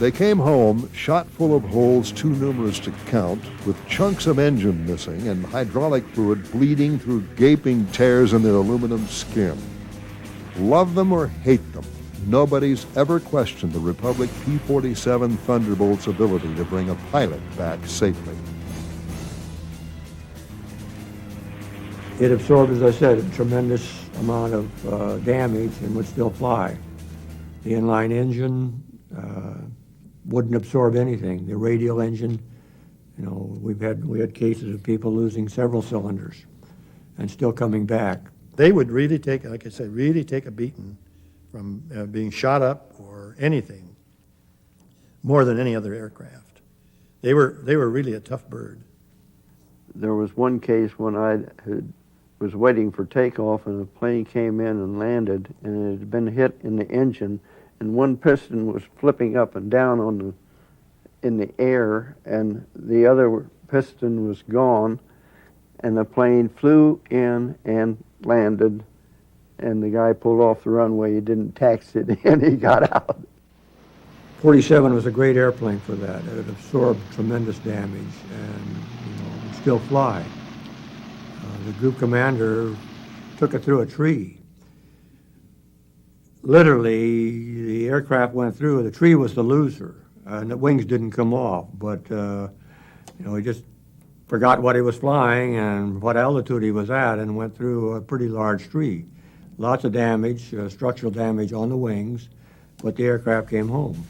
They came home shot full of holes too numerous to count, with chunks of engine missing and hydraulic fluid bleeding through gaping tears in their aluminum skin. Love them or hate them, nobody's ever questioned the Republic P-47 Thunderbolt's ability to bring a pilot back safely. It absorbed, as I said, a tremendous amount of damage and would still fly. The inline engine wouldn't absorb anything. The radial engine, you know, we had cases of people losing several cylinders and still coming back. They would really take, like I said, really take a beating from being shot up or anything, more than any other aircraft. They were really a tough bird. There was one case when was waiting for takeoff and a plane came in and landed, and it had been hit in the engine, and one piston was flipping up and down in the air, and the other piston was gone, and the plane flew in and landed, and the guy pulled off the runway. He didn't taxi it in, he got out. 47 was a great airplane for that. It absorbed tremendous damage and, you know, would still fly. The group commander took it through a tree. Literally, the aircraft went through, the tree was the loser, and the wings didn't come off, but, you know, he just forgot what he was flying and what altitude he was at and went through a pretty large tree. Lots of damage, structural damage on the wings, but the aircraft came home.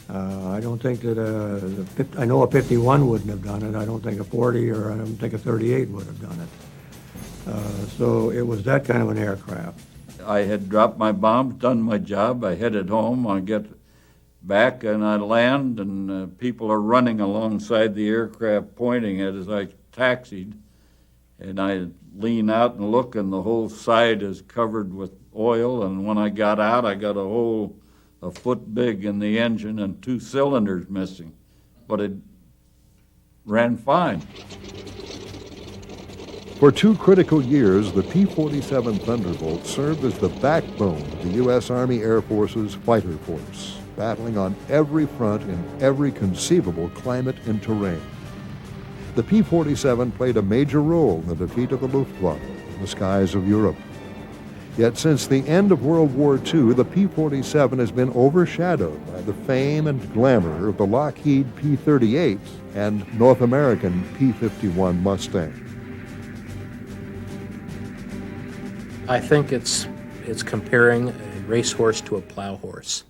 I don't think that I know a 51 wouldn't have done it. I don't think a 40 or I don't think a 38 would have done it. So it was that kind of an aircraft. I had dropped my bombs, done my job. I headed home. I get back and I land, and people are running alongside the aircraft pointing it as I taxied. And I lean out and look, and the whole side is covered with oil. And when I got out, I got a hole a foot big in the engine and 2 cylinders missing. But it ran fine. For 2 critical years, the P-47 Thunderbolt served as the backbone of the U.S. Army Air Force's fighter force, battling on every front in every conceivable climate and terrain. The P-47 played a major role in the defeat of the Luftwaffe in the skies of Europe. Yet since the end of World War II, the P-47 has been overshadowed by the fame and glamour of the Lockheed P-38 and North American P-51 Mustang. I think it's comparing a racehorse to a plow horse.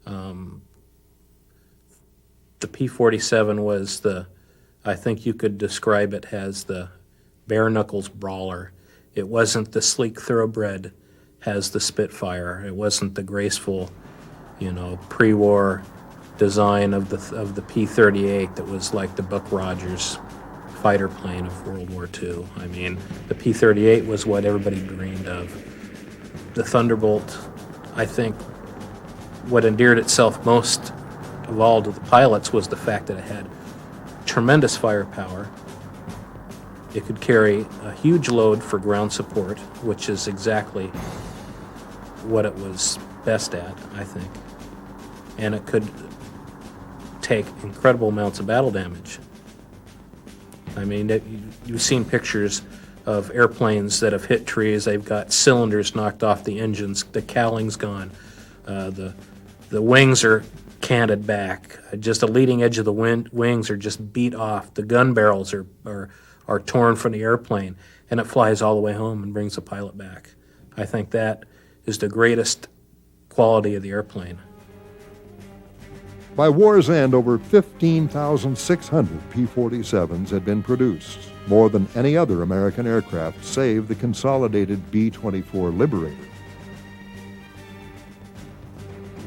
The P-47 was I think you could describe it as the bare knuckles brawler. It wasn't the sleek thoroughbred as the Spitfire. It wasn't the graceful, you know, pre-war design of the P-38 that was like the Buck Rogers fighter plane of World War II. I mean, the P-38 was what everybody dreamed of. The Thunderbolt, I think, what endeared itself most of all to the pilots was the fact that it had tremendous firepower. It could carry a huge load for ground support, which is exactly what it was best at, I think. And it could take incredible amounts of battle damage. I mean, you've seen pictures of airplanes that have hit trees. They've got cylinders knocked off the engines. The cowling's gone. The wings are canted back. Just the leading edge of the wings are just beat off. The gun barrels are torn from the airplane, and it flies all the way home and brings the pilot back. I think that is the greatest quality of the airplane. By war's end, over 15,600 P-47s had been produced, more than any other American aircraft save the consolidated B-24 Liberator.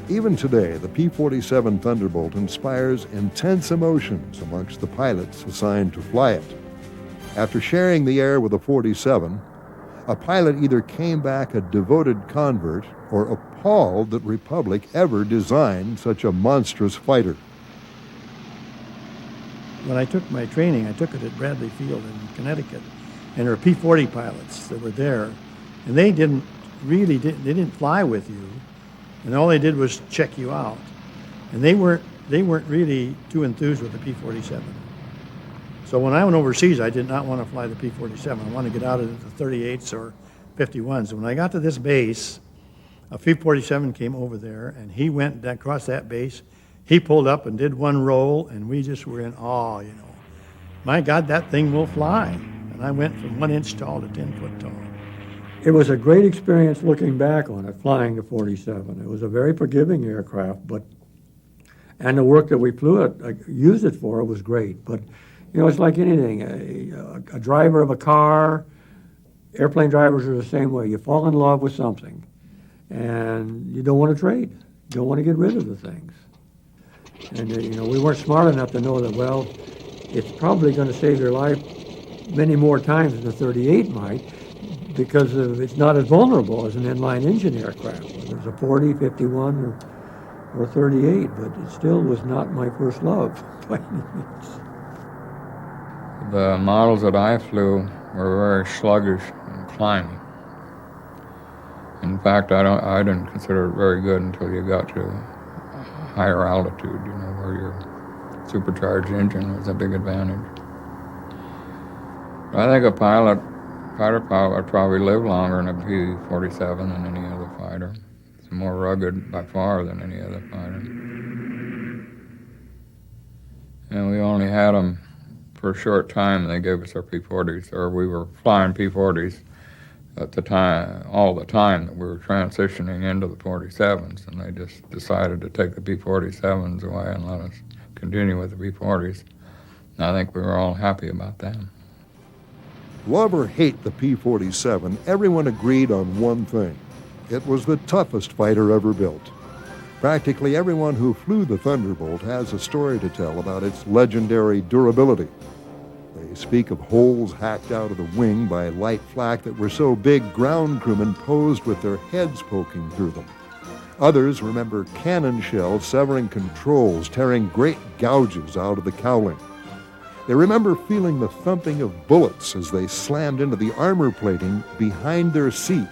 Even today, the P-47 Thunderbolt inspires intense emotions amongst the pilots assigned to fly it. After sharing the air with a 47, a pilot either came back a devoted convert or appalled that Republic ever designed such a monstrous fighter. When I took my training, I took it at Bradley Field in Connecticut, and there were P-40 pilots that were there, and they didn't fly with you, and all they did was check you out. And they weren't really too enthused with the P-47. So when I went overseas, I did not want to fly the P-47. I wanted to get out of the 38s or 51s. When I got to this base, a P-47 came over there, and he went across that base. He pulled up and did one roll, and we just were in awe, you know. My God, that thing will fly. And I went from 1 inch tall to 10 foot tall. It was a great experience looking back on it, flying the 47. It was a very forgiving aircraft, and the work that we flew it, used it for, was great. But, you know, it's like anything. A driver of a car, airplane drivers are the same way. You fall in love with something, and you don't want to trade. You don't want to get rid of the things. And, you know, we weren't smart enough to know that, well, it's probably going to save your life many more times than the 38 might, because it's not as vulnerable as an inline engine aircraft, whether it's a 40, 51, or 38, but it still was not my first love by any means. The models that I flew were very sluggish and climbing. In fact, I didn't consider it very good until you got to a higher altitude, you know, where your supercharged engine was a big advantage. I think a fighter pilot would probably live longer in a P-47 than any other fighter. It's more rugged by far than any other fighter. And we only had them for a short time. They gave us our P-40s, or we were flying P-40s at the time, all the time that we were transitioning into the 47s, and they just decided to take the P-47s away and let us continue with the P-40s. And I think we were all happy about that. Love or hate the P-47, everyone agreed on one thing. It was the toughest fighter ever built. Practically everyone who flew the Thunderbolt has a story to tell about its legendary durability. They speak of holes hacked out of the wing by light flak that were so big ground crewmen posed with their heads poking through them. Others remember cannon shells severing controls, tearing great gouges out of the cowling. They remember feeling the thumping of bullets as they slammed into the armor plating behind their seat.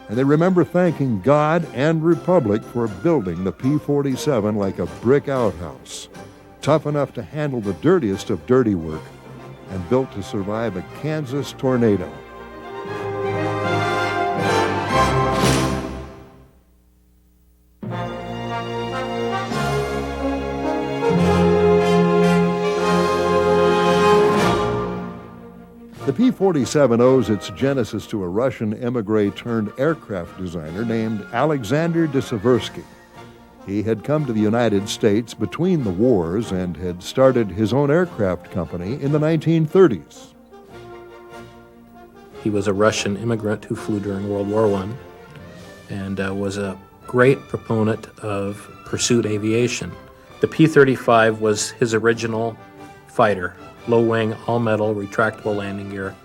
And they remember thanking God and Republic for building the P-47 like a brick outhouse, tough enough to handle the dirtiest of dirty work, and built to survive a Kansas tornado. The P-47 owes its genesis to a Russian emigre-turned-aircraft designer named Alexander de Seversky. He had come to the United States between the wars and had started his own aircraft company in the 1930s. He was a Russian immigrant who flew during World War I and was a great proponent of pursuit aviation. The P-35 was his original fighter. Low wing, all metal, retractable landing gear.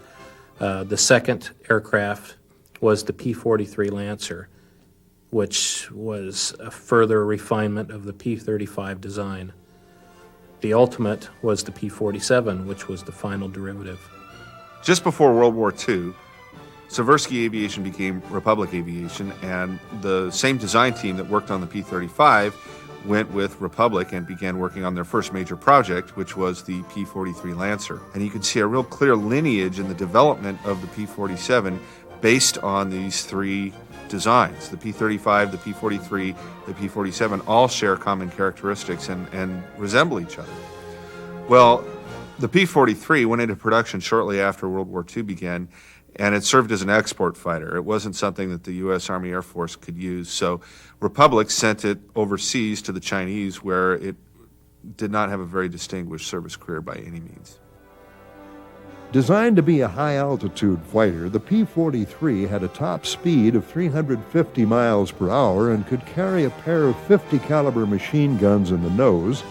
The second aircraft was the P-43 Lancer, which was a further refinement of the P-35 design. The ultimate was the P-47, which was the final derivative. Just before World War II, Seversky Aviation became Republic Aviation, and the same design team that worked on the P-35 went with Republic and began working on their first major project, which was the P-43 Lancer. And you can see a real clear lineage in the development of the P-47 based on these three designs. The P-35, the P-43, the P-47 all share common characteristics and resemble each other. Well, the P-43 went into production shortly after World War II began, and it served as an export fighter. It wasn't something that the U.S. Army Air Force could use. So Republic sent it overseas to the Chinese, where it did not have a very distinguished service career by any means. Designed to be a high-altitude fighter, the P-43 had a top speed of 350 miles per hour and could carry a pair of 50 caliber machine guns in the nose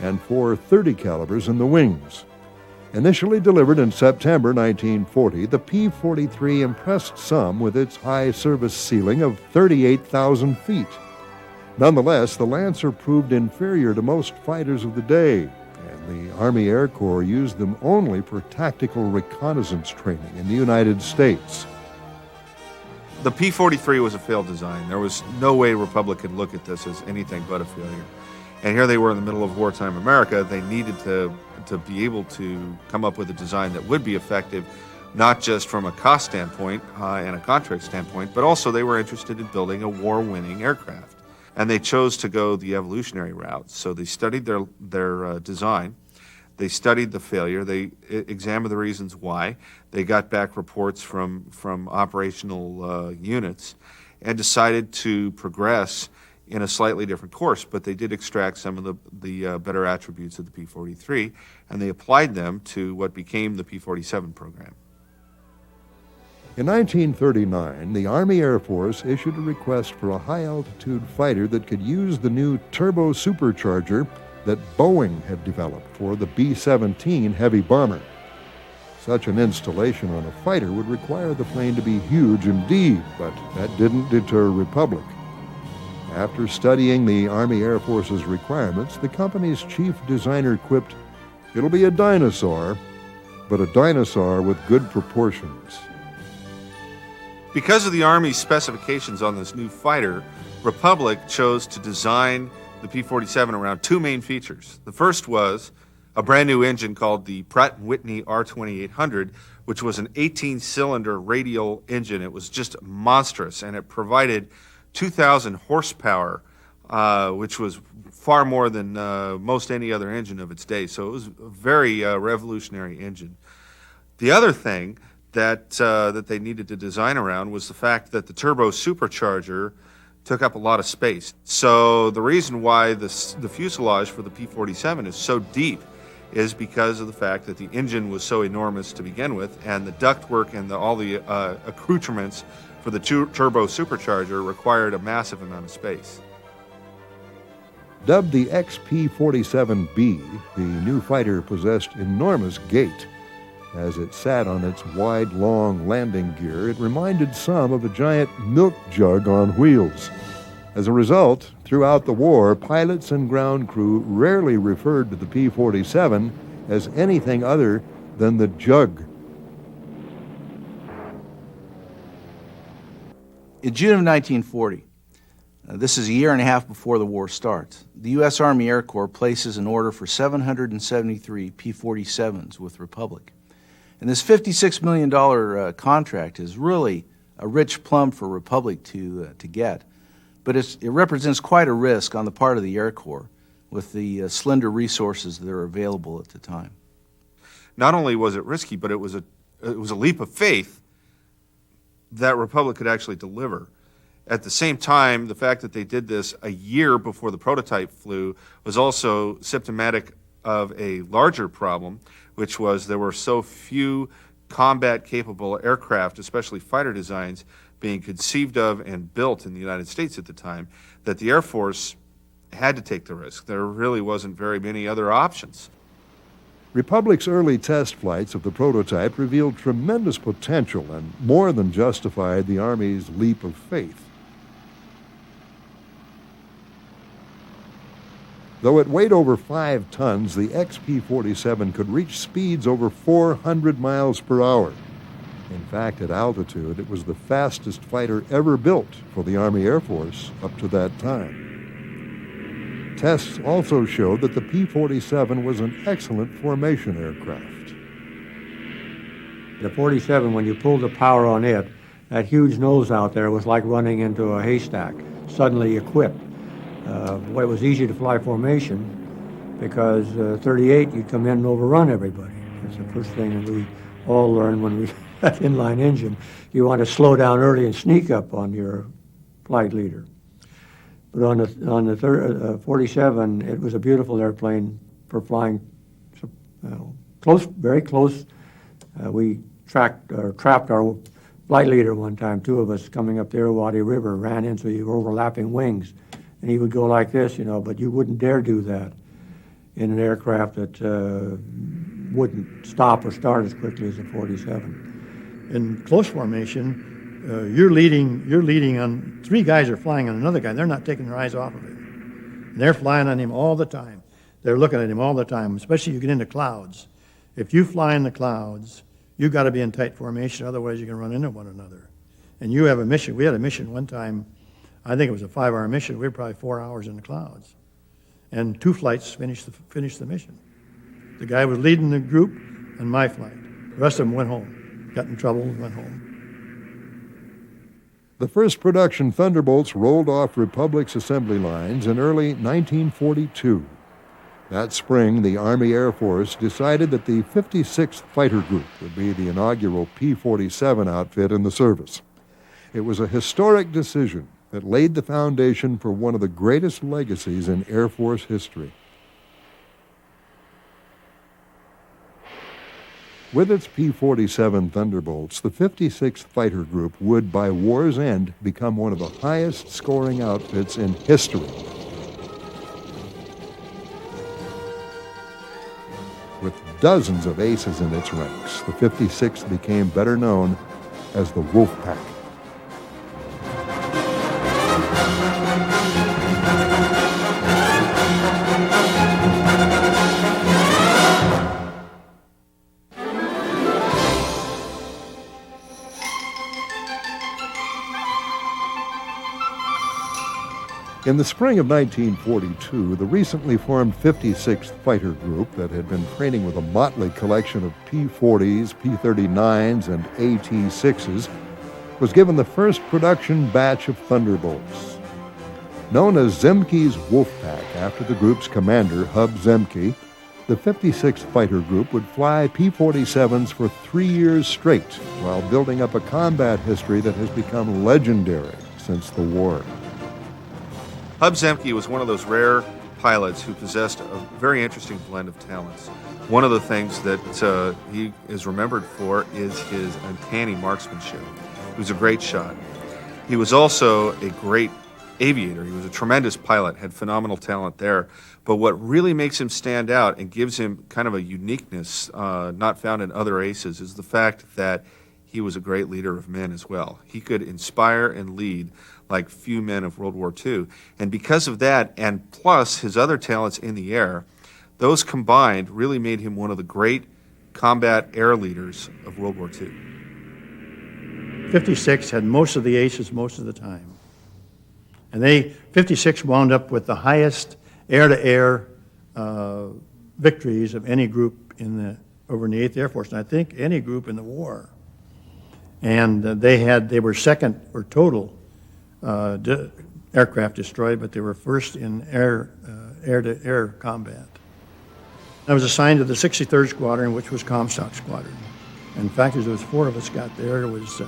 and 4 30 calibers in the wings. Initially delivered in September 1940, the P-43 impressed some with its high service ceiling of 38,000 feet. Nonetheless, the Lancer proved inferior to most fighters of the day, and the Army Air Corps used them only for tactical reconnaissance training in the United States. The P-43 was a failed design. There was no way Republic could look at this as anything but a failure. And here they were in the middle of wartime America. They needed to be able to come up with a design that would be effective, not just from a cost standpoint and a contract standpoint, but also they were interested in building a war-winning aircraft. And they chose to go the evolutionary route. So they studied their design. They studied the failure. They examined the reasons why. They got back reports from operational units and decided to progress in a slightly different course. But they did extract some of the better attributes of the P-43, and they applied them to what became the P-47 program. In 1939, the Army Air Force issued a request for a high-altitude fighter that could use the new turbo supercharger that Boeing had developed for the B-17 heavy bomber. Such an installation on a fighter would require the plane to be huge indeed, but that didn't deter Republic. After studying the Army Air Force's requirements, the company's chief designer quipped, "It'll be a dinosaur, but a dinosaur with good proportions." Because of the Army's specifications on this new fighter, Republic chose to design the P-47 around two main features. The first was a brand new engine called the Pratt & Whitney R2800, which was an 18-cylinder radial engine. It was just monstrous, and it provided 2,000 horsepower, which was far more than most any other engine of its day. So it was a very revolutionary engine. The other thing that they needed to design around was the fact that the turbo supercharger took up a lot of space. So the reason why the fuselage for the P-47 is so deep is because of the fact that the engine was so enormous to begin with, and the ductwork and all the accoutrements for the turbo supercharger required a massive amount of space. Dubbed the XP-47B, the new fighter possessed enormous gait. As it sat on its wide, long landing gear, it reminded some of a giant milk jug on wheels. As a result, throughout the war, pilots and ground crew rarely referred to the P-47 as anything other than the jug. In June of 1940, this is a year and a half before the war starts, the U.S. Army Air Corps places an order for 773 P-47s with Republic. And this $56 million contract is really a rich plum for Republic to get. But it represents quite a risk on the part of the Air Corps with the slender resources that are available at the time. Not only was it risky, but it was a leap of faith that Republic could actually deliver. At the same time, the fact that they did this a year before the prototype flew was also symptomatic of a larger problem, which was there were so few combat-capable aircraft, especially fighter designs, being conceived of and built in the United States at the time, that the Air Force had to take the risk. There really wasn't very many other options. Republic's early test flights of the prototype revealed tremendous potential and more than justified the Army's leap of faith. Though it weighed over 5 tons, the XP-47 could reach speeds over 400 miles per hour. In fact, at altitude, it was the fastest fighter ever built for the Army Air Force up to that time. Tests also showed that the P-47 was an excellent formation aircraft. The 47, when you pulled the power on it, that huge nose out there was like running into a haystack, suddenly equipped. It was easy to fly formation because 38, you'd come in and overrun everybody. That's the first thing that we all learned when we had inline engine. You want to slow down early and sneak up on your flight leader. But on the 47, it was a beautiful airplane for flying close, very close. We trapped our flight leader one time. 2 of us coming up the Irrawaddy River ran into the overlapping wings. And he would go like this, but you wouldn't dare do that in an aircraft that wouldn't stop or start as quickly as a 47. In close formation, you're leading on, 3 guys are flying on another guy. They're not taking their eyes off of him. They're flying on him all the time. They're looking at him all the time, especially if you get into clouds. If you fly in the clouds, you got to be in tight formation, otherwise you can run into one another. And you have a mission. We had a mission one time, I think it was a 5-hour mission. We were probably 4 hours in the clouds. and 2 flights finished the mission. The guy was leading the group on my flight. The rest of them went home, got in trouble and went home. The first production Thunderbolts rolled off Republic's assembly lines in early 1942. That spring, the Army Air Force decided that the 56th Fighter Group would be the inaugural P-47 outfit in the service. It was a historic decision that laid the foundation for one of the greatest legacies in Air Force history. With its P-47 Thunderbolts, the 56th Fighter Group would, by war's end, become one of the highest-scoring outfits in history. With dozens of aces in its ranks, the 56th became better known as the Wolf Pack. In the spring of 1942, the recently formed 56th Fighter Group that had been training with a motley collection of P-40s, P-39s, and AT-6s was given the first production batch of Thunderbolts. Known as Zemke's Wolfpack after the group's commander, Hub Zemke, the 56th Fighter Group would fly P-47s for 3 years straight while building up a combat history that has become legendary since the war. Hub Zemke was one of those pilots who possessed a very interesting blend of talents. One of the things that he is remembered for is his uncanny marksmanship. He was a great shot. He was also a great aviator. He was a tremendous pilot, had phenomenal talent there. But what really makes him stand out and gives him kind of a uniqueness not found in other aces is the fact that he was a great leader of men as well. He could inspire and lead like few men of World War II. And because of that, and plus his other talents in the air, those combined really made him one of the great combat air leaders of World War II. 56 had most of the aces most of the time. And 56 wound up with the highest air-to-air victories of any group over in the 8th Air Force, and I think any group in the war. And they were second for total aircraft destroyed, but they were first in air-to-air combat. I was assigned to the 63rd Squadron, which was Comstock Squadron. In fact, there was 4 of us got there. It was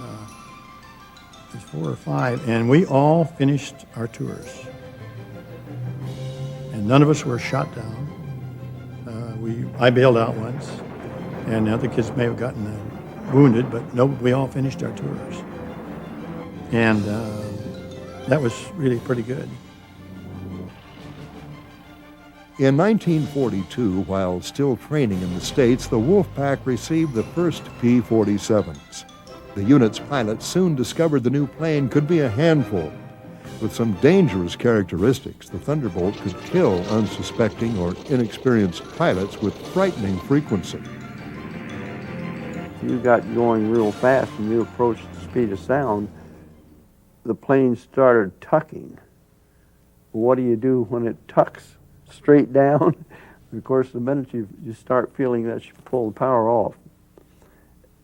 4 or 5, and we all finished our tours. And none of us were shot down. I bailed out once, and the other kids may have gotten wounded, but no, we all finished our tours. And that was really pretty good. In 1942, while still training in the States, the Wolfpack received the first P-47s. The unit's pilots soon discovered the new plane could be a handful. With some dangerous characteristics, the Thunderbolt could kill unsuspecting or inexperienced pilots with frightening frequency. If you got going real fast and you approached the speed of sound, the plane started tucking. What do you do when it tucks straight down? Of course, the minute you start feeling that, you pull the power off.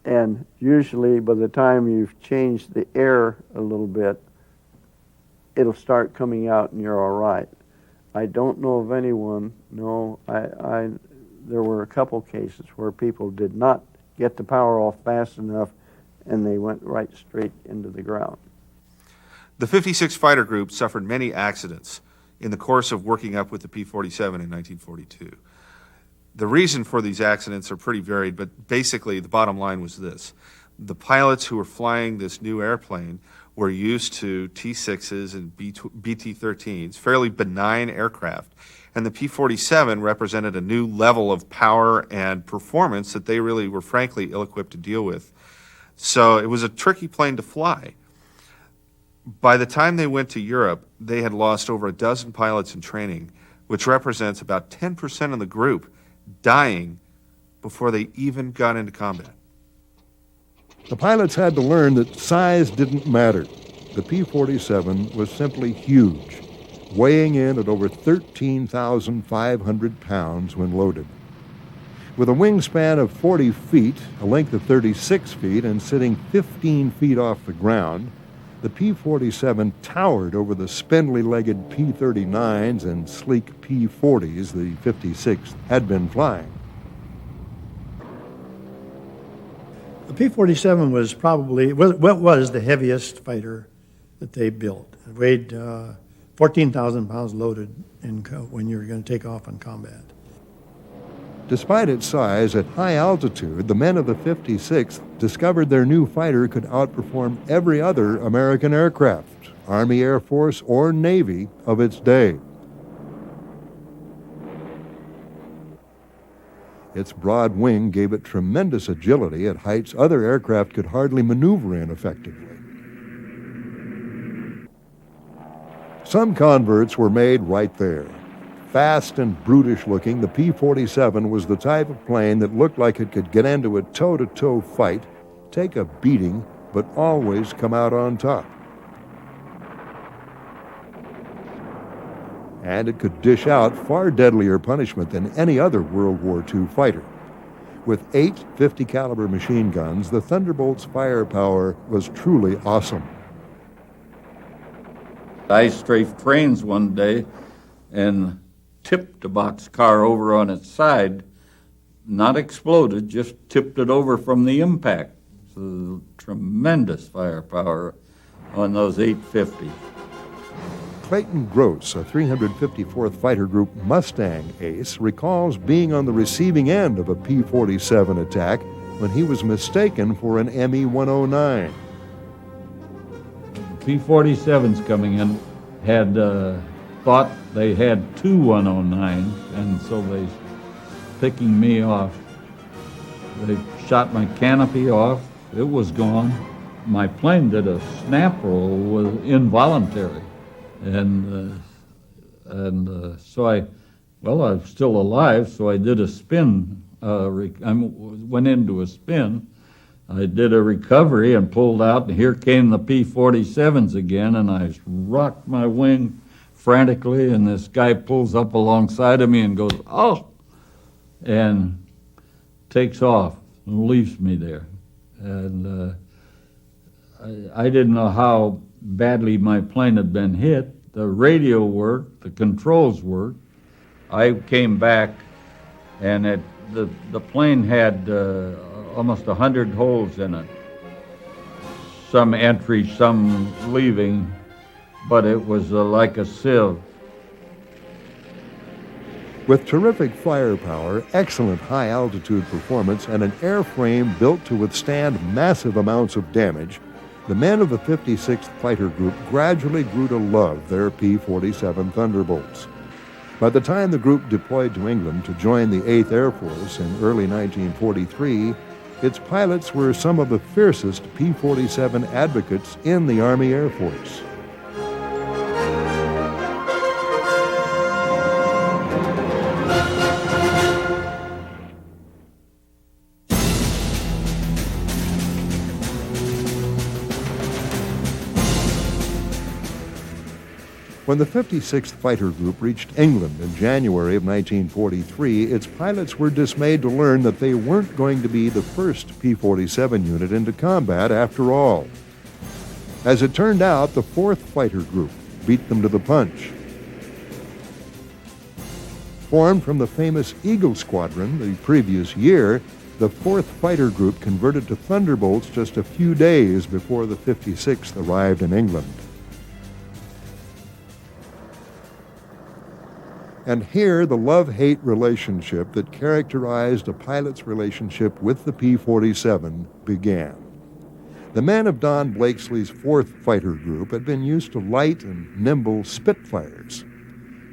And usually by the time you've changed the air a little bit, it'll start coming out and you're all right. I don't know of anyone, there were a couple cases where people did not get the power off fast enough and they went right straight into the ground. The 56th Fighter Group suffered many accidents in the course of working up with the P-47 in 1942. The reason for these accidents are pretty varied, but basically the bottom line was this. The pilots who were flying this new airplane were used to T-6s and BT-13s, fairly benign aircraft, and the P-47 represented a new level of power and performance that they really were frankly ill-equipped to deal with. So it was a tricky plane to fly. By the time they went to Europe, they had lost over a dozen pilots in training, which represents about 10% of the group dying before they even got into combat. The pilots had to learn that size didn't matter. The P-47 was simply huge. weighing in at over 13,500 pounds when loaded. With a wingspan of 40 feet, a length of 36 feet, and sitting 15 feet off the ground, the P-47 towered over the spindly-legged P-39s and sleek P-40s the 56th had been flying. The P-47 was probably, what was the heaviest fighter that they built. It weighed 14,000 pounds loaded when you were going to take off on combat. Despite its size, at high altitude, the men of the 56th discovered their new fighter could outperform every other American aircraft, Army, Air Force, or Navy of its day. Its broad wing gave it tremendous agility at heights other aircraft could hardly maneuver in effectively. Some converts were made right there. Fast and brutish looking, the P-47 was the type of plane that looked like it could get into a toe-to-toe fight, take a beating, but always come out on top. And it could dish out far deadlier punishment than any other World War II fighter. With 8 .50 caliber machine guns, the Thunderbolt's firepower was truly awesome. I strafed trains one day and tipped a boxcar over on its side, not exploded, just tipped it over from the impact. So tremendous firepower on those 850. Clayton Gross, a 354th Fighter Group Mustang ace, recalls being on the receiving end of a P-47 attack when he was mistaken for an ME-109. P-47s coming in had thought they had 2 109s, and so they, picking me off, they shot my canopy off. It was gone. My plane did a snap roll, was involuntary, and so I was still alive, so I did a spin. I went into a spin. I did a recovery and pulled out, and here came the P-47s again, and I rocked my wing frantically, and this guy pulls up alongside of me and goes, "Oh!" and takes off and leaves me there. And I didn't know how badly my plane had been hit. The radio worked, the controls worked. I came back, and the plane had almost 100 holes in it. Some entry, some leaving, but it was like a sieve. With terrific firepower, excellent high-altitude performance, and an airframe built to withstand massive amounts of damage, the men of the 56th Fighter Group gradually grew to love their P-47 Thunderbolts. By the time the group deployed to England to join the 8th Air Force in early 1943, its pilots were some of the fiercest P-47 advocates in the Army Air Force. When the 56th Fighter Group reached England in January of 1943, its pilots were dismayed to learn that they weren't going to be the first P-47 unit into combat after all. As it turned out, the 4th Fighter Group beat them to the punch. Formed from the famous Eagle Squadron the previous year, the 4th Fighter Group converted to Thunderbolts just a few days before the 56th arrived in England. And here, the love-hate relationship that characterized a pilot's relationship with the P-47 began. The men of Don Blakesley's 4th Fighter Group had been used to light and nimble Spitfires.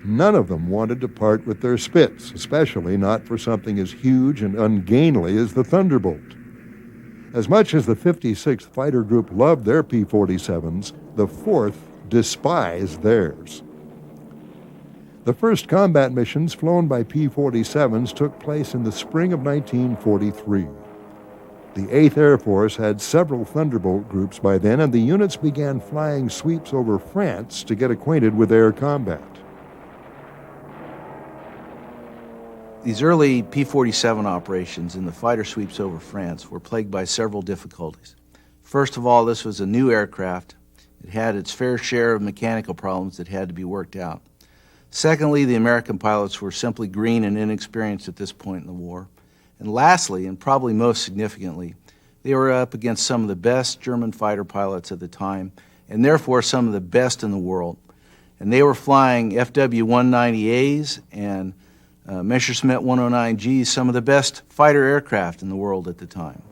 None of them wanted to part with their Spits, especially not for something as huge and ungainly as the Thunderbolt. As much as the 56th Fighter Group loved their P-47s, the 4th despised theirs. The first combat missions flown by P-47s took place in the spring of 1943. The 8th Air Force had several Thunderbolt groups by then, and the units began flying sweeps over France to get acquainted with air combat. These early P-47 operations in the fighter sweeps over France were plagued by several difficulties. First of all, this was a new aircraft. It had its fair share of mechanical problems that had to be worked out. Secondly, the American pilots were simply green and inexperienced at this point in the war. And lastly, and probably most significantly, they were up against some of the best German fighter pilots at the time, and therefore some of the best in the world. And they were flying FW-190As and Messerschmitt 109Gs, some of the best fighter aircraft in the world at the time.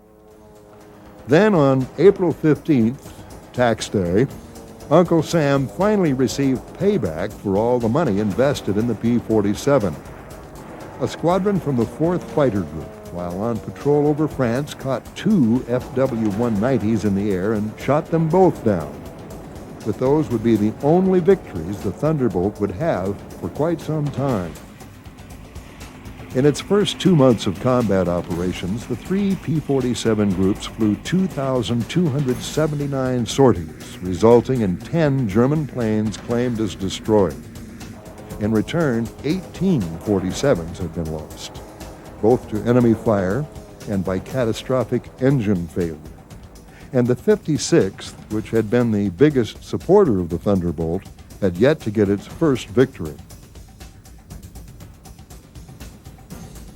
Then on April 15th, tax day, Uncle Sam finally received payback for all the money invested in the P-47. A squadron from the 4th Fighter Group, while on patrol over France, caught 2 FW-190s in the air and shot them both down. But those would be the only victories the Thunderbolt would have for quite some time. In its first 2 months of combat operations, the 3 P-47 groups flew 2,279 sorties, resulting in 10 German planes claimed as destroyed. In return, 18 47s had been lost, both to enemy fire and by catastrophic engine failure. And the 56th, which had been the biggest supporter of the Thunderbolt, had yet to get its first victory.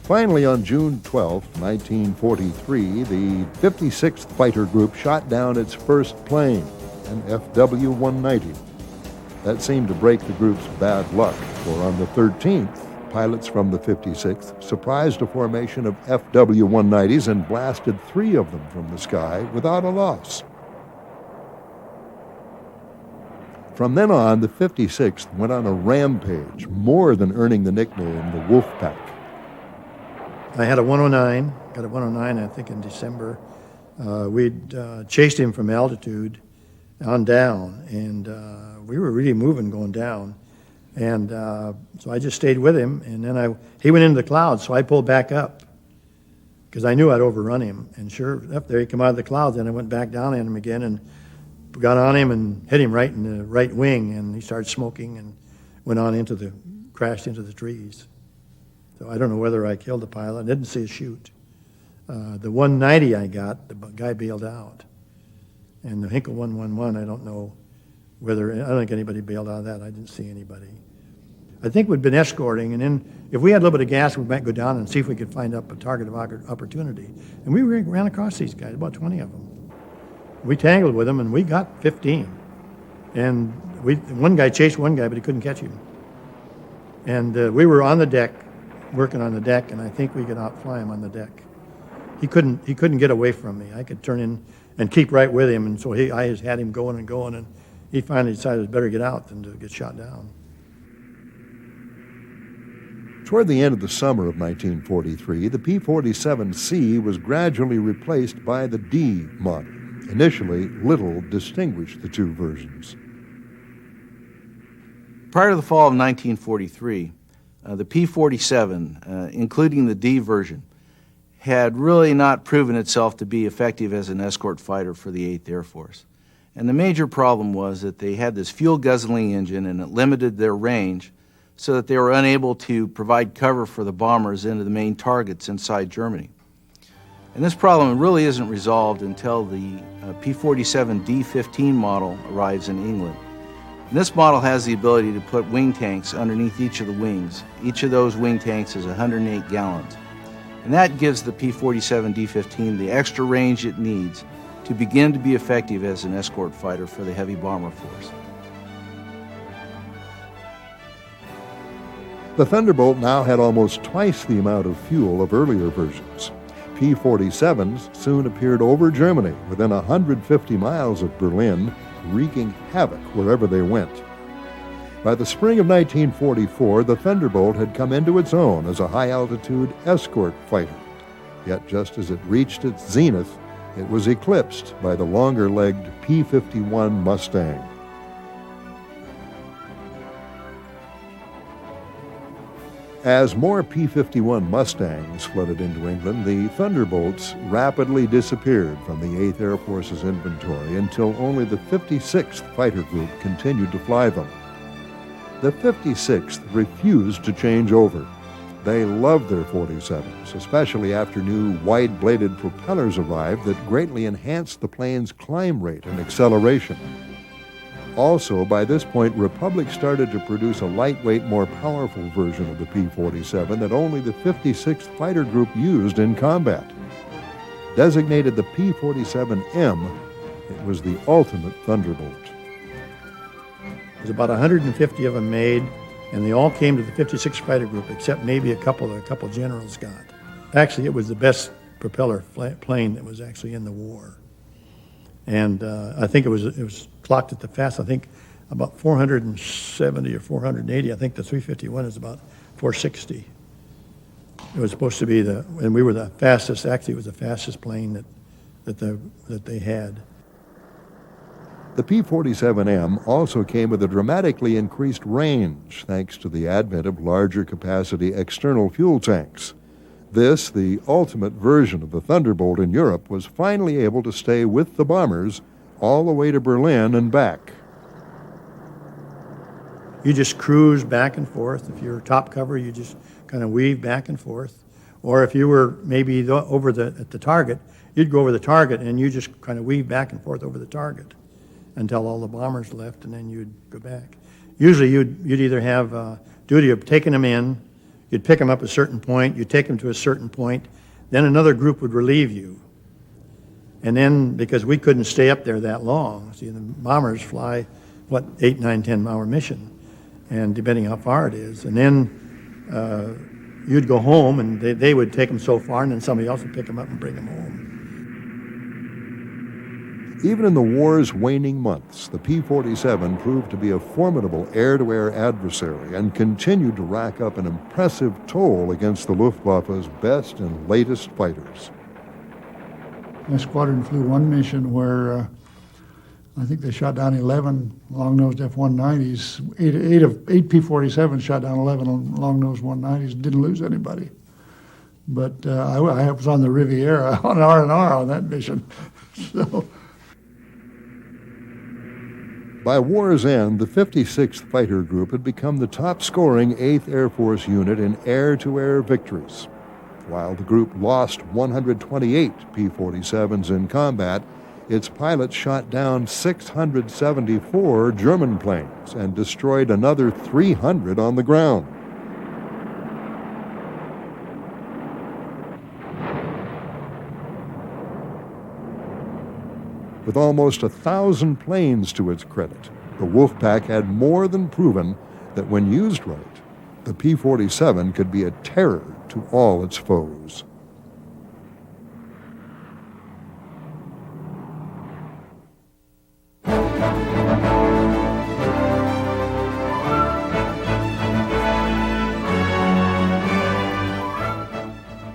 Finally, on June 12, 1943, the 56th Fighter Group shot down its first plane, an FW-190. That seemed to break the group's bad luck, for on the 13th, pilots from the 56th surprised a formation of FW-190s and blasted 3 of them from the sky without a loss. From then on, the 56th went on a rampage, more than earning the nickname the Wolf Pack. I had a 109, got a 109 I think in December. We'd chased him from altitude on down, and we were really moving going down. And so I just stayed with him, and then he went into the clouds, so I pulled back up because I knew I'd overrun him. And sure, up there he came out of the clouds, and I went back down on him again and got on him and hit him right in the right wing, and he started smoking and went on crashed into the trees. So I don't know whether I killed the pilot. I didn't see a shoot. The 190 I got, the guy bailed out. And the Hinkle 111, I don't know I don't think anybody bailed out of that. I didn't see anybody. I think we'd been escorting, and then if we had a little bit of gas, we might go down and see if we could find up a target of opportunity. And we ran across these guys, about 20 of them. We tangled with them, and we got 15. And one guy chased one guy, but he couldn't catch him. And we were on the deck, working on the deck, and I think we could outfly him on the deck. He couldn't get away from me. I could turn in and keep right with him, and so I just had him going, and he finally decided it better get out than to get shot down. Toward the end of the summer of 1943, the P-47C was gradually replaced by the D model. Initially, little distinguished the two versions. Prior to the fall of 1943, the P-47, including the D version, had really not proven itself to be effective as an escort fighter for the 8th Air Force. And the major problem was that they had this fuel-guzzling engine, and it limited their range so that they were unable to provide cover for the bombers into the main targets inside Germany. And this problem really isn't resolved until the P-47 D-15 model arrives in England. And this model has the ability to put wing tanks underneath each of the wings. Each of those wing tanks is 108 gallons. And that gives the P-47 D-15 the extra range it needs to begin to be effective as an escort fighter for the heavy bomber force. The Thunderbolt now had almost twice the amount of fuel of earlier versions. P-47s soon appeared over Germany, within 150 miles of Berlin, wreaking havoc wherever they went. By the spring of 1944, the Thunderbolt had come into its own as a high-altitude escort fighter. Yet just as it reached its zenith, it was eclipsed by the longer-legged P-51 Mustang. As more P-51 Mustangs flooded into England, the Thunderbolts rapidly disappeared from the 8th Air Force's inventory until only the 56th Fighter Group continued to fly them. The 56th refused to change over. They loved their 47s, especially after new wide-bladed propellers arrived that greatly enhanced the plane's climb rate and acceleration. Also, by this point, Republic started to produce a lightweight, more powerful version of the P-47 that only the 56th Fighter Group used in combat. Designated the P-47M, it was the ultimate Thunderbolt. There's about 150 of them made, and they all came to the 56th Fighter Group, except maybe a couple generals got. Actually, it was the best propeller plane that was actually in the war. And I think it was clocked at the fast, I think about 470 or 480. I think the 351 is about 460. It was supposed to be and we were the fastest, actually it was the fastest plane that they had. The P-47M also came with a dramatically increased range thanks to the advent of larger capacity external fuel tanks. This, the ultimate version of the Thunderbolt in Europe, was finally able to stay with the bombers all the way to Berlin and back. You just cruise back and forth. If you're top cover, you just kind of weave back and forth. Or if you were maybe at the target, you'd go over the target and you just kind of weave back and forth over the target until all the bombers left, and then you'd go back. Usually you'd either have duty of taking them in, you'd pick them up at a certain point, you'd take them to a certain point, then another group would relieve you. And then, because we couldn't stay up there that long, see, the bombers fly, 8, 9, 10-hour mission, and depending how far it is. And then you'd go home, and they would take them so far, and then somebody else would pick them up and bring them home. Even in the war's waning months, the P-47 proved to be a formidable air-to-air adversary and continued to rack up an impressive toll against the Luftwaffe's best and latest fighters. My squadron flew one mission where I think they shot down 11 long-nosed F-190s. Eight P-47s shot down 11 long-nosed 190s, didn't lose anybody. But I was on the Riviera on R&R on that mission. So. By war's end, the 56th Fighter Group had become the top-scoring 8th Air Force unit in air-to-air victories. While the group lost 128 P-47s in combat, its pilots shot down 674 German planes and destroyed another 300 on the ground. With almost 1,000 planes to its credit, the Wolfpack had more than proven that when used right, the P-47 could be a terror to all its foes.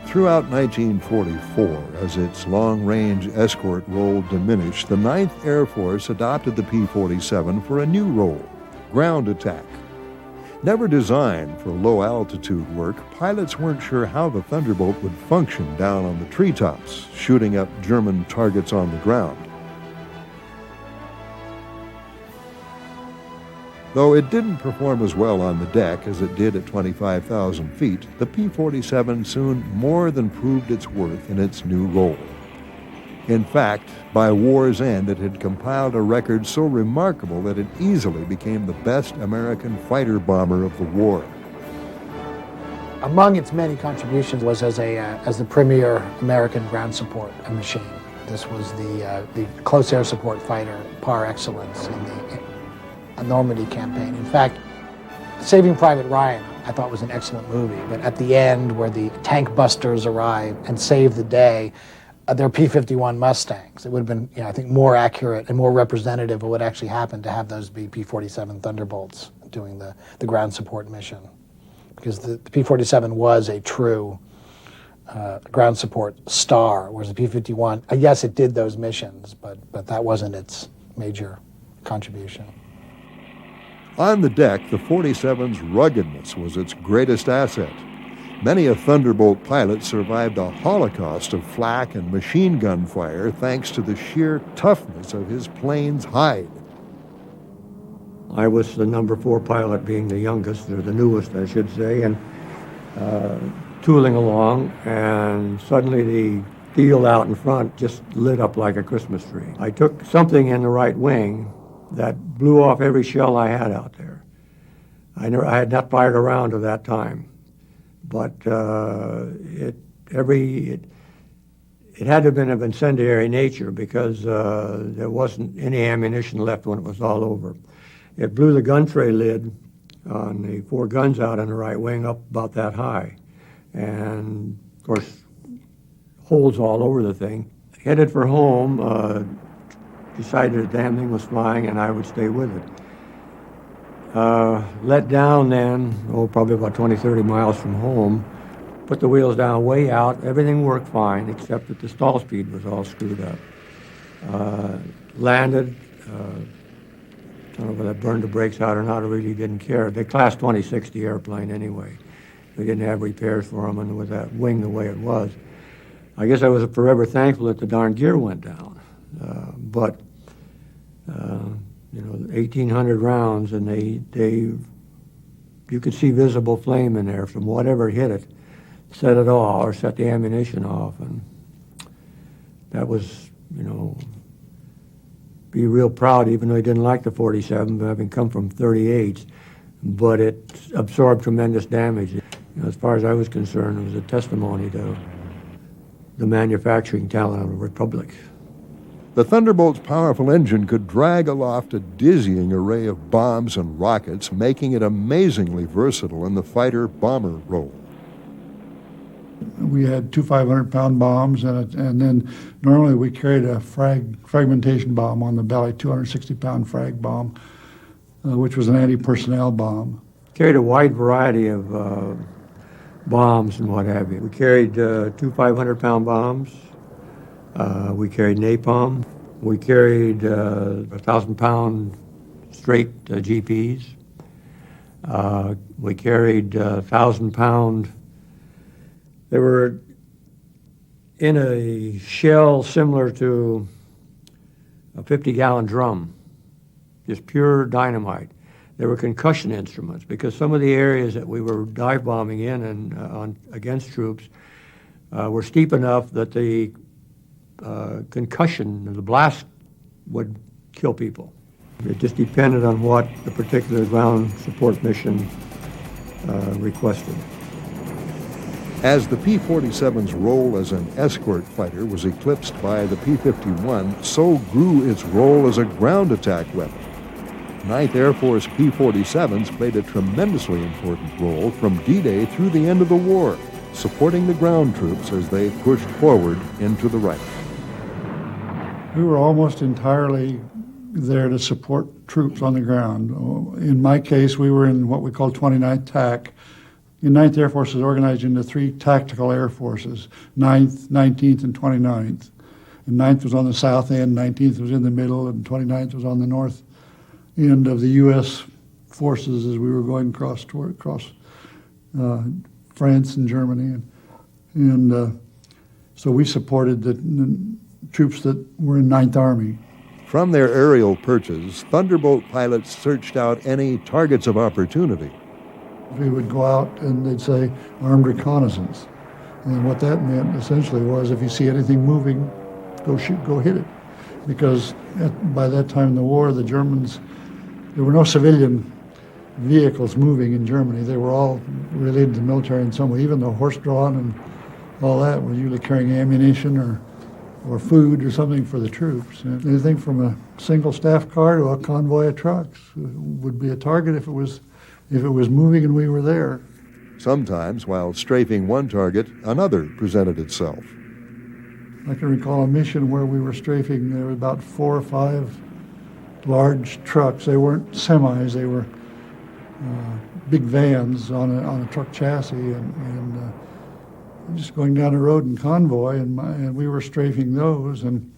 Throughout 1944, as its long-range escort role diminished, the 9th Air Force adopted the P-47 for a new role, ground attack. Never designed for low-altitude work, pilots weren't sure how the Thunderbolt would function down on the treetops, shooting up German targets on the ground. Though it didn't perform as well on the deck as it did at 25,000 feet, the P-47 soon more than proved its worth in its new role. In fact, by war's end, it had compiled a record so remarkable that it easily became the best American fighter bomber of the war. Among its many contributions was as the premier American ground support machine. This was the close air support fighter par excellence in the Normandy campaign. In fact, Saving Private Ryan, I thought was an excellent movie, but at the end where the tank busters arrive and save the day, they're P-51 Mustangs. It would have been, I think, more accurate and more representative of what actually happened to have those be P-47 Thunderbolts doing the ground support mission. Because the P-47 was a true ground support star, whereas the P-51, yes, it did those missions, but that wasn't its major contribution. On the deck, the 47's ruggedness was its greatest asset. Many a Thunderbolt pilot survived a holocaust of flak and machine gun fire thanks to the sheer toughness of his plane's hide. I was the number 4 pilot, being the youngest, or the newest, I should say, and tooling along, and suddenly the field out in front just lit up like a Christmas tree. I took something in the right wing that blew off every shell I had out there. I had not fired a round at that time, but it had to have been of incendiary nature because there wasn't any ammunition left when it was all over. It blew the gun tray lid on the 4 guns out in the right wing up about that high. And, of course, holes all over the thing. Headed for home, decided the damn thing was flying and I would stay with it. Let down then, probably about 20, 30 miles from home, put the wheels down way out. Everything worked fine, except that the stall speed was all screwed up. Landed. I don't know whether that burned the brakes out or not, I really didn't care. They class 2060 airplane anyway. We didn't have repairs for them, and with that wing the way it was, I guess I was forever thankful that the darn gear went down. But 1,800 rounds, and you could see visible flame in there from whatever hit it, set it off, or set the ammunition off, and that was, be real proud, even though he didn't like the 47, having come from 38s, but it absorbed tremendous damage. As far as I was concerned, it was a testimony to the manufacturing talent of the Republic. The Thunderbolt's powerful engine could drag aloft a dizzying array of bombs and rockets, making it amazingly versatile in the fighter-bomber role. We had 2 500-pound bombs, and then normally we carried a fragmentation bomb on the belly, 260-pound frag bomb, which was an anti-personnel bomb. Carried a wide variety of bombs and what have you. We carried 2 500-pound bombs. We carried napalm. We carried 1,000-pound straight GPs. We carried 1,000-pound. They were in a shell similar to a 50-gallon drum, just pure dynamite. They were concussion instruments because some of the areas that we were dive bombing in and against troops were steep enough that the concussion, the blast, would kill people. It just depended on what the particular ground support mission requested. As the P-47's role as an escort fighter was eclipsed by the P-51, so grew its role as a ground attack weapon. 9th Air Force P-47s played a tremendously important role from D-Day through the end of the war, supporting the ground troops as they pushed forward into the Reich. We were almost entirely there to support troops on the ground. In my case, we were in what we call 29th TAC. The 9th Air Force is organized into 3 tactical air forces, 9th, 19th, and 29th. And 9th was on the south end, 19th was in the middle, and 29th was on the north end of the U.S. forces as we were going across France and Germany. And so we supported the troops that were in 9th Army. From their aerial perches, Thunderbolt pilots searched out any targets of opportunity. We would go out and they'd say armed reconnaissance. And what that meant essentially was if you see anything moving, go shoot, go hit it. Because by that time in the war, the Germans, there were no civilian vehicles moving in Germany. They were all related to the military in some way. Even the horse-drawn and all that was usually carrying ammunition or food or something for the troops. And anything from a single staff car to a convoy of trucks would be a target if it was moving and we were there. Sometimes, while strafing one target, another presented itself. I can recall a mission where we were strafing, there were about 4 or 5 large trucks. They weren't semis, they were big vans on a truck chassis, and just going down the road in convoy, and we were strafing those, and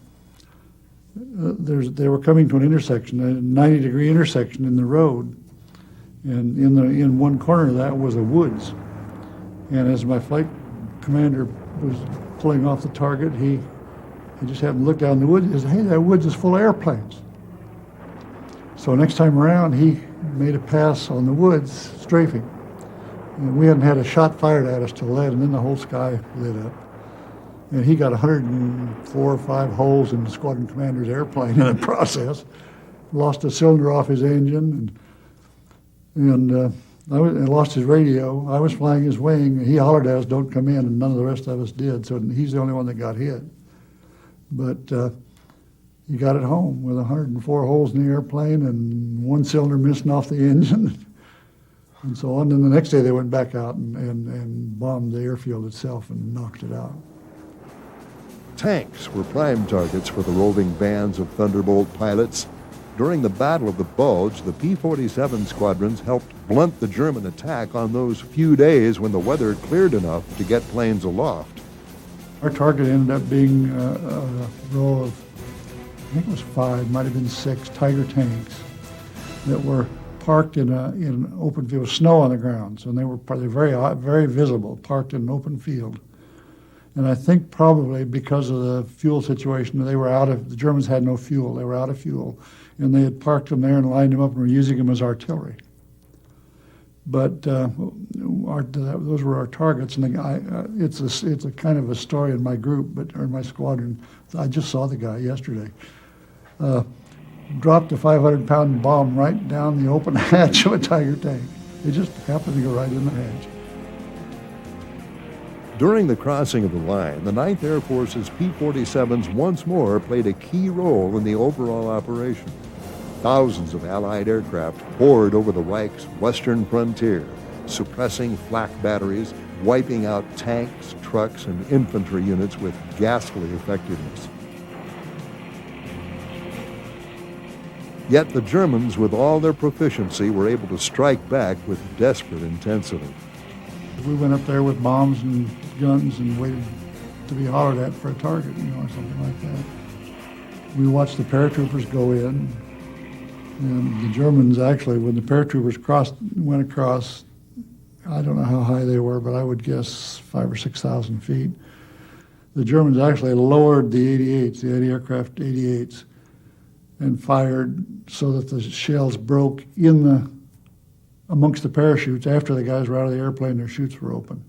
they were coming to an intersection, a 90-degree intersection in the road, And in one corner of that was the woods. And as my flight commander was pulling off the target, he just happened to look down the woods and said, "Hey, that woods is full of airplanes." So next time around, he made a pass on the woods, strafing. And we hadn't had a shot fired at us till then, and then the whole sky lit up. And he got 104 or 5 holes in the squadron commander's airplane in the process. Lost a cylinder off his engine, and lost his radio. I was flying his wing, and he hollered at us, "Don't come in," and none of the rest of us did, so he's the only one that got hit. But he got it home with 104 holes in the airplane and 1 cylinder missing off the engine and so on. And the next day they went back out and bombed the airfield itself and knocked it out. Tanks were prime targets for the roving bands of Thunderbolt pilots. During the Battle of the Bulge, the P-47 squadrons helped blunt the German attack on those few days when the weather cleared enough to get planes aloft. Our target ended up being a row of, I think it was 5, might have been 6 Tiger tanks that were parked in an open field with snow on the ground. So they were very visible, parked in an open field. And I think probably because of the fuel situation, the Germans had no fuel. They were out of fuel. And they had parked them there and lined them up and were using them as artillery. But those were our targets. And it's a kind of a story in my group, or in my squadron. I just saw the guy yesterday. Dropped a 500-pound bomb right down the open hatch of a Tiger tank. It just happened to go right in the hatch. During the crossing of the line, the 9th Air Force's P-47s once more played a key role in the overall operation. Thousands of Allied aircraft poured over the Reich's western frontier, suppressing flak batteries, wiping out tanks, trucks, and infantry units with ghastly effectiveness. Yet the Germans, with all their proficiency, were able to strike back with desperate intensity. We went up there with bombs and guns and waited to be hollered at for a target, or something like that. We watched the paratroopers go in, and the Germans actually, when the paratroopers went across, I don't know how high they were, but I would guess 5,000 or 6,000 feet. The Germans actually lowered the 88s, the anti-aircraft 88s, and fired so that the shells broke amongst the parachutes. After the guys were out of the airplane, their chutes were open.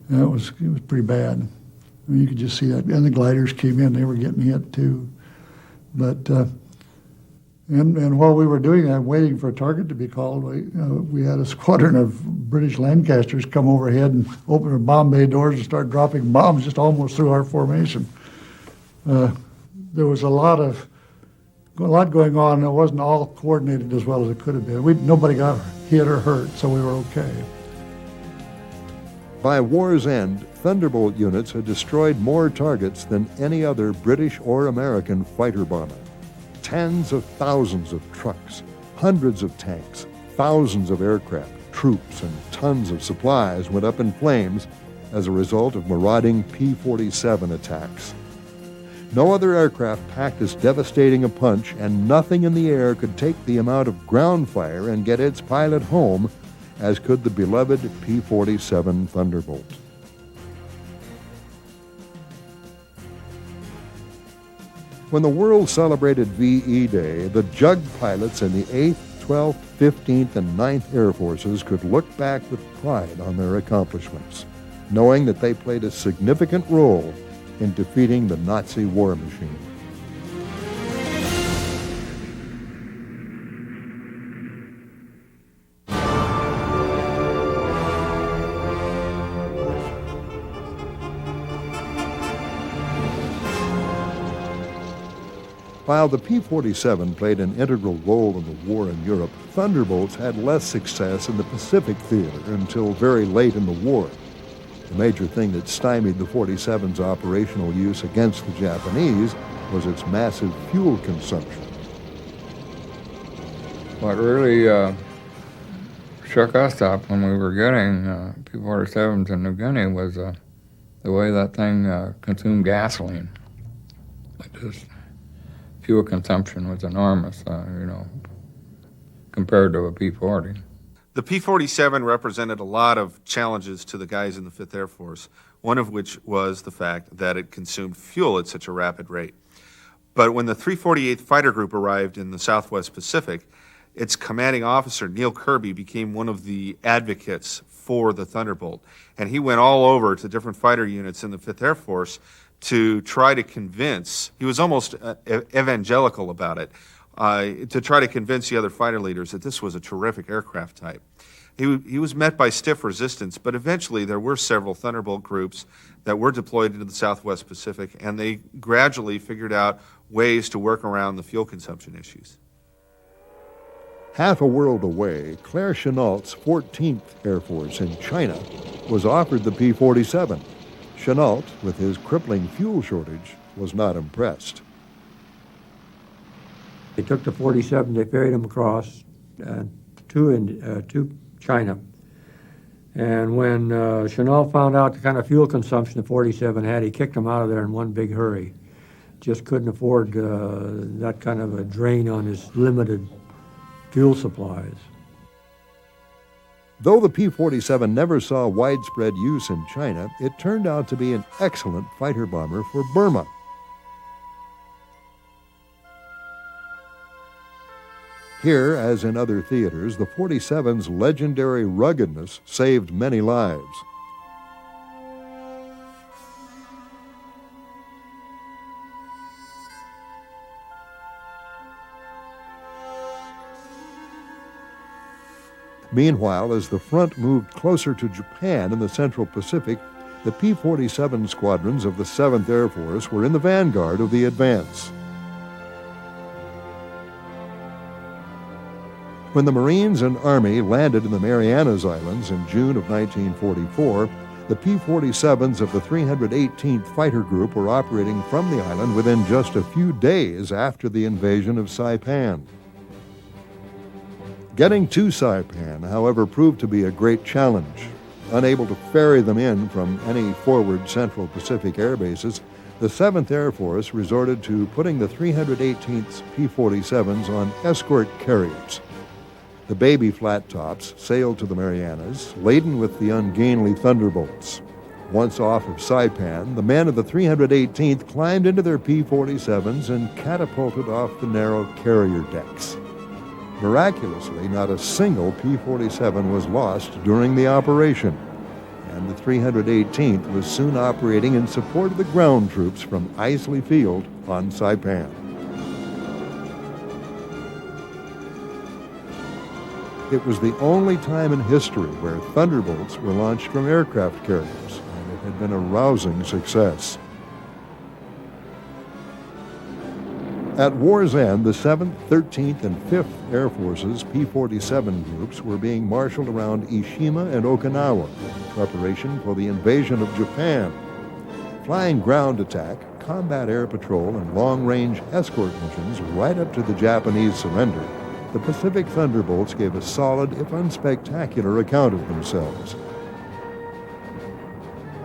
And it was pretty bad. I mean, you could just see that. And the gliders came in, they were getting hit too. But, and while we were doing that, waiting for a target to be called, we had a squadron of British Lancasters come overhead and open their bomb bay doors and start dropping bombs just almost through our formation. There was a lot going on. It wasn't all coordinated as well as it could have been. Nobody got hit or hurt, so we were okay. By war's end, Thunderbolt units had destroyed more targets than any other British or American fighter bomber. Tens of thousands of trucks, hundreds of tanks, thousands of aircraft, troops, and tons of supplies went up in flames as a result of marauding P-47 attacks. No other aircraft packed as devastating a punch, and nothing in the air could take the amount of ground fire and get its pilot home as could the beloved P-47 Thunderbolt. When the world celebrated VE Day, the JUG pilots in the 8th, 12th, 15th, and 9th Air Forces could look back with pride on their accomplishments, knowing that they played a significant role in defeating the Nazi war machine. While the P-47 played an integral role in the war in Europe, Thunderbolts had less success in the Pacific theater until very late in the war. The major thing that stymied the 47's operational use against the Japanese was its massive fuel consumption. What really shook us up when we were getting P-47s in New Guinea was the way that thing consumed gasoline. Fuel consumption was enormous, compared to a P-40. The P-47 represented a lot of challenges to the guys in the 5th Air Force, one of which was the fact that it consumed fuel at such a rapid rate. But when the 348th Fighter Group arrived in the Southwest Pacific, its commanding officer, Neil Kirby, became one of the advocates for the Thunderbolt. And he went all over to different fighter units in the 5th Air Force to try to convince, he was almost evangelical about it, to try to convince the other fighter leaders that this was a terrific aircraft type. He was met by stiff resistance, but eventually there were several Thunderbolt groups that were deployed into the Southwest Pacific, and they gradually figured out ways to work around the fuel consumption issues. Half a world away, Claire Chennault's 14th Air Force in China was offered the P-47. Chennault, with his crippling fuel shortage, was not impressed. They took the 47, they ferried them across to China. And when Chennault found out the kind of fuel consumption the 47 had, he kicked them out of there in one big hurry. Just couldn't afford that kind of a drain on his limited fuel supplies. Though the P-47 never saw widespread use in China, it turned out to be an excellent fighter bomber for Burma. Here, as in other theaters, the 47's legendary ruggedness saved many lives. Meanwhile, as the front moved closer to Japan in the Central Pacific, the P-47 squadrons of the 7th Air Force were in the vanguard of the advance. When the Marines and Army landed in the Marianas Islands in June of 1944, the P-47s of the 318th Fighter Group were operating from the island within just a few days after the invasion of Saipan. Getting to Saipan, however, proved to be a great challenge. Unable to ferry them in from any forward Central Pacific air bases, the 7th Air Force resorted to putting the 318th P-47s on escort carriers. The baby flat tops sailed to the Marianas, laden with the ungainly Thunderbolts. Once off of Saipan, the men of the 318th climbed into their P-47s and catapulted off the narrow carrier decks. Miraculously, not a single P-47 was lost during the operation, and the 318th was soon operating in support of the ground troops from Isley Field on Saipan. It was the only time in history where Thunderbolts were launched from aircraft carriers, and it had been a rousing success. At war's end, the 7th, 13th, and 5th Air Force's P-47 groups were being marshaled around Ishima and Okinawa in preparation for the invasion of Japan. Flying ground attack, combat air patrol, and long-range escort missions right up to the Japanese surrender, the Pacific Thunderbolts gave a solid, if unspectacular, account of themselves.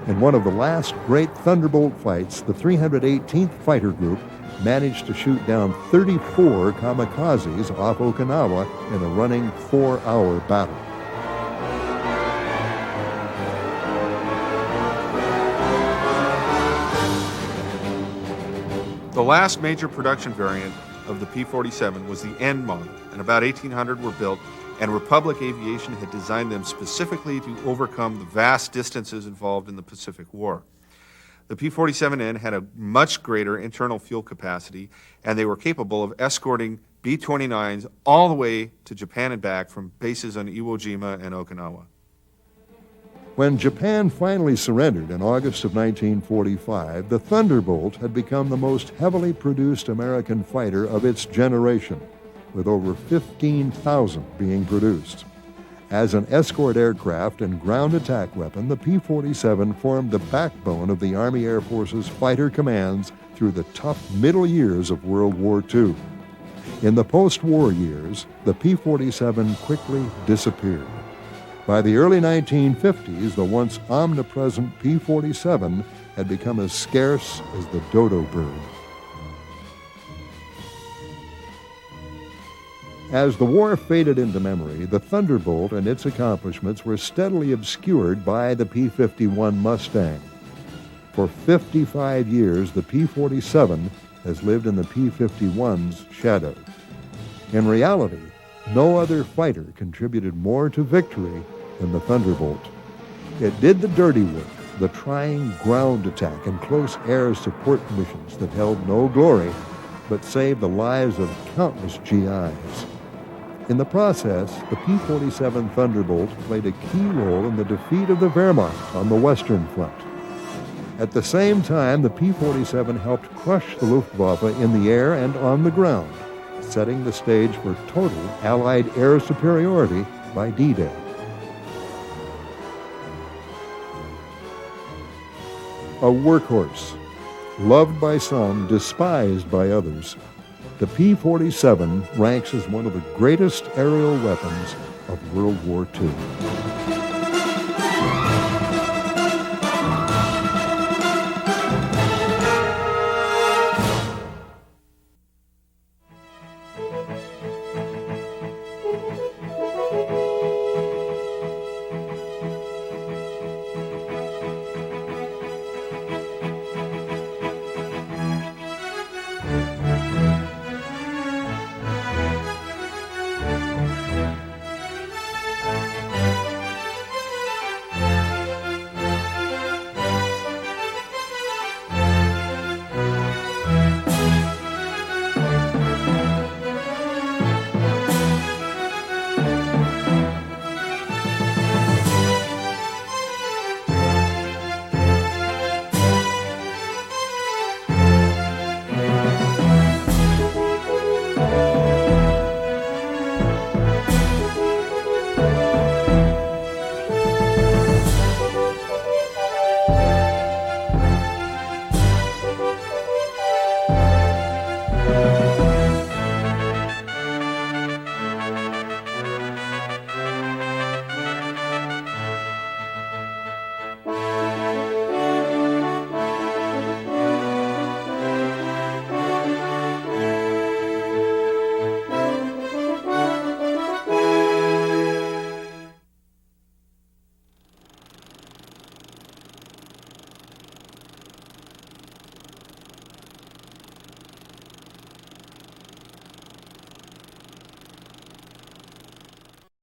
In one of the last great Thunderbolt fights, the 318th Fighter Group managed to shoot down 34 kamikazes off Okinawa in a running 4-hour battle. The last major production variant of the P-47 was the N model, and about 1,800 were built, and Republic Aviation had designed them specifically to overcome the vast distances involved in the Pacific War. The P-47N had a much greater internal fuel capacity, and they were capable of escorting B-29s all the way to Japan and back from bases on Iwo Jima and Okinawa. When Japan finally surrendered in August of 1945, the Thunderbolt had become the most heavily produced American fighter of its generation, with over 15,000 being produced. As an escort aircraft and ground attack weapon, the P-47 formed the backbone of the Army Air Force's fighter commands through the tough middle years of World War II. In the post-war years, the P-47 quickly disappeared. By the early 1950s, the once omnipresent P-47 had become as scarce as the dodo bird. As the war faded into memory, the Thunderbolt and its accomplishments were steadily obscured by the P-51 Mustang. For 55 years, the P-47 has lived in the P-51's shadow. In reality, no other fighter contributed more to victory than the Thunderbolt. It did the dirty work, the trying ground attack and close air support missions that held no glory, but saved the lives of countless GIs. In the process, the P-47 Thunderbolt played a key role in the defeat of the Wehrmacht on the Western Front. At the same time, the P-47 helped crush the Luftwaffe in the air and on the ground, setting the stage for total Allied air superiority by D-Day. A workhorse, loved by some, despised by others, the P-47 ranks as one of the greatest aerial weapons of World War II.